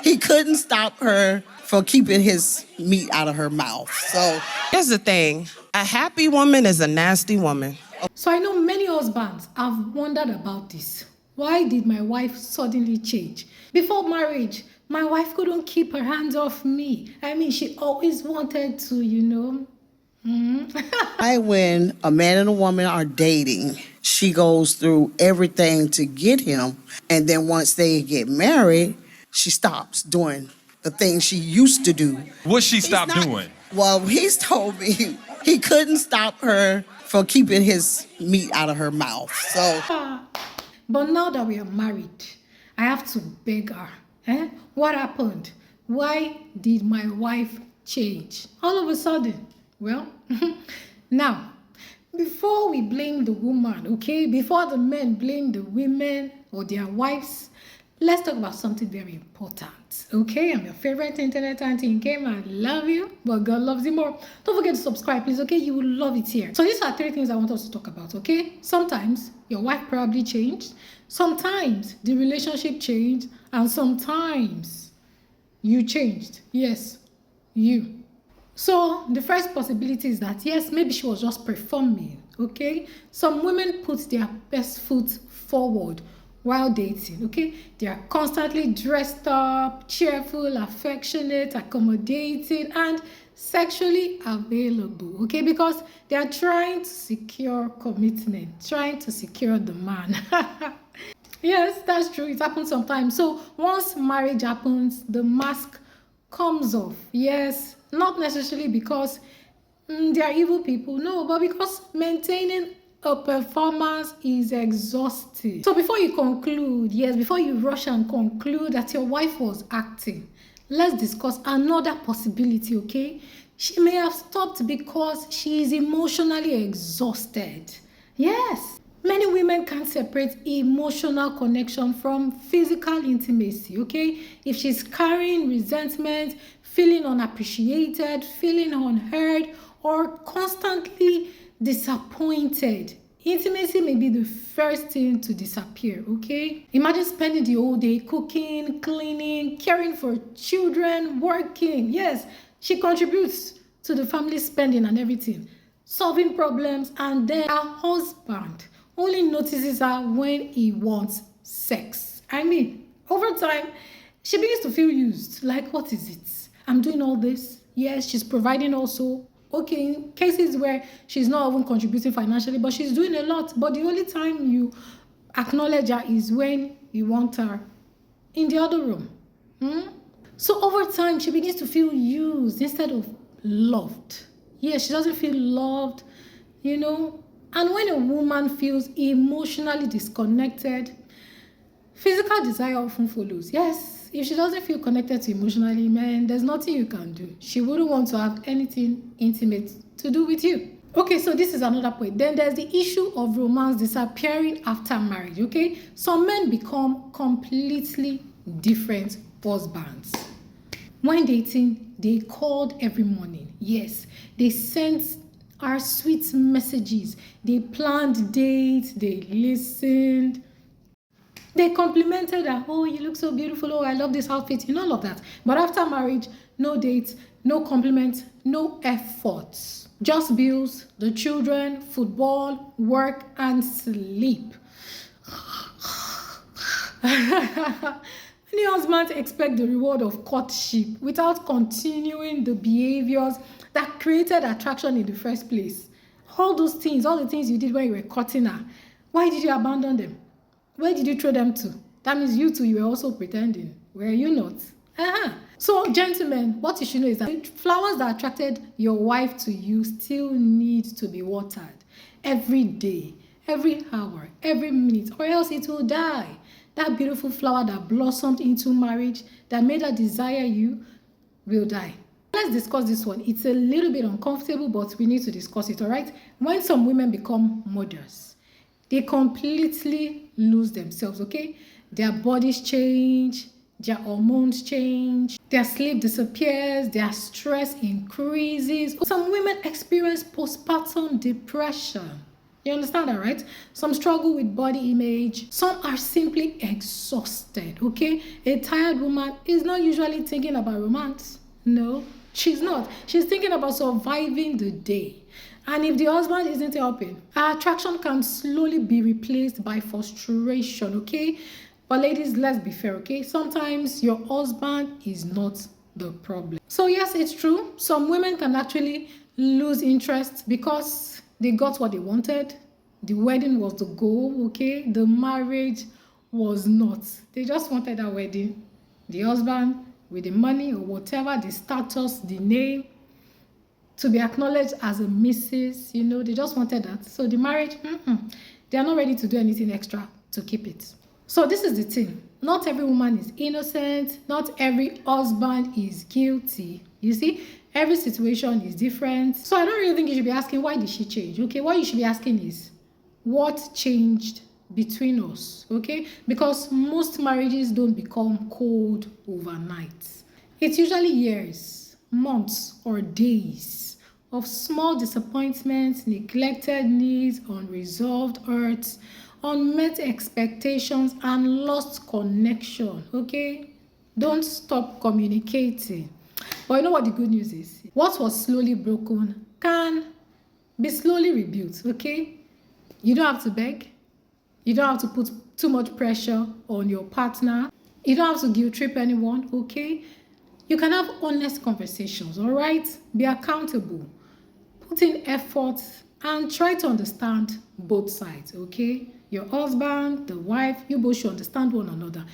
he couldn't stop her from keeping his meat out of her mouth. So here's the thing. A happy woman is a nasty woman. So I know many husbands have wondered about this. Why did my wife suddenly change? Before marriage, my wife couldn't keep her hands off me. I mean, she always wanted to, you know. when a man and a woman are dating, she goes through everything to get him. And then once they get married, she stops doing the things she used to do. What she stopped doing? Well, he's told me he couldn't stop her from keeping his meat out of her mouth. So, But now that we are married, I have to beg her. What happened? Why did my wife change? All of a sudden. Well, now, before we blame the woman, okay? Before the men blame the women or their wives, let's talk about something very important, okay? I'm your favorite internet Auntie Nkem. I love you, but God loves you more. Don't forget to subscribe, please, okay? You will love it here. So these are 3 things I want us to talk about, okay? Sometimes your wife probably changed. Sometimes the relationship changed. And sometimes you changed. Yes, you. So the first possibility is that, yes, maybe she was just performing, okay? Some women put their best foot forward while dating, okay? They are constantly dressed up, cheerful, affectionate, accommodating, and sexually available, okay? Because they are trying to secure commitment, trying to secure the man. Yes, that's true. It happens sometimes. So once marriage happens, the mask comes off. Yes, not necessarily because they are evil people. No, but because maintaining a performance is exhausting. So before you conclude, yes, before you rush and conclude that your wife was acting, let's discuss another possibility, okay? She may have stopped because she is emotionally exhausted. Yes. Many women can't separate emotional connection from physical intimacy, okay? If she's carrying resentment, feeling unappreciated, feeling unheard, or constantly disappointed, intimacy may be the first thing to disappear, okay? Imagine spending the whole day cooking, cleaning, caring for children, working. Yes, she contributes to the family spending and everything, solving problems, and then her husband only notices her when he wants sex. I mean, over time, she begins to feel used. Like, what is it? I'm doing all this. Yes, she's providing also. Okay, in cases where she's not even contributing financially, but she's doing a lot. But the only time you acknowledge her is when you want her in the other room. So over time, she begins to feel used instead of loved. Yes, she doesn't feel loved, you know. And when a woman feels emotionally disconnected, physical desire often follows. Yes, if she doesn't feel connected to emotionally, man, there's nothing you can do. She wouldn't want to have anything intimate to do with you. Okay, so this is another point. Then there's the issue of romance disappearing after marriage, okay? Some men become completely different husbands. When dating, they called every morning. Yes, they sent our sweet messages. They planned dates, they listened, they complimented her. Oh, you look so beautiful. Oh, I love this outfit, all of that. But after marriage, no dates, no compliments, no efforts. Just bills, the children, football, work, and sleep. Many husbands expect the reward of courtship without continuing the behaviors that created attraction in the first place. All those things, all the things you did when you were courting her, why did you abandon them? Where did you throw them to? That means you two, you were also pretending. Were you not? So, gentlemen, what you should know is that flowers that attracted your wife to you still need to be watered every day, every hour, every minute, or else it will die. That beautiful flower that blossomed into marriage, that made her desire you, will die. Let's discuss this one. It's a little bit uncomfortable, but we need to discuss it, all right? When some women become mothers, they completely lose themselves, okay? Their bodies change, their hormones change, their sleep disappears, their stress increases. Some women experience postpartum depression. You understand that, right? Some struggle with body image. Some are simply exhausted, okay? A tired woman is not usually thinking about romance. No, she's not. She's thinking about surviving the day. And if the husband isn't helping, her attraction can slowly be replaced by frustration, okay? But ladies, let's be fair, okay? Sometimes your husband is not the problem. So yes, it's true. Some women can actually lose interest because they got what they wanted. The wedding was the goal, okay? The marriage was not. They just wanted a wedding. The husband with the money or whatever, the status, the name, to be acknowledged as a Mrs. You know, they just wanted that. So the marriage, they are not ready to do anything extra to keep it. So this is the thing. Not every woman is innocent. Not every husband is guilty. You see, every situation is different. So I don't really think you should be asking, why did she change? Okay, what you should be asking is, what changed between us? Okay, because most marriages don't become cold overnight. It's usually years, months, or days of small disappointments, neglected needs, unresolved hurts, unmet expectations, and lost connection. Okay, don't stop communicating. But you know what the good news is? What was slowly broken can be slowly rebuilt. Okay, you don't have to beg. You don't have to put too much pressure on your partner. You don't have to guilt trip anyone. Okay, you can have honest conversations. All right, be accountable, put in effort, and try to understand both sides. Okay, your husband, the wife, you both should understand one another.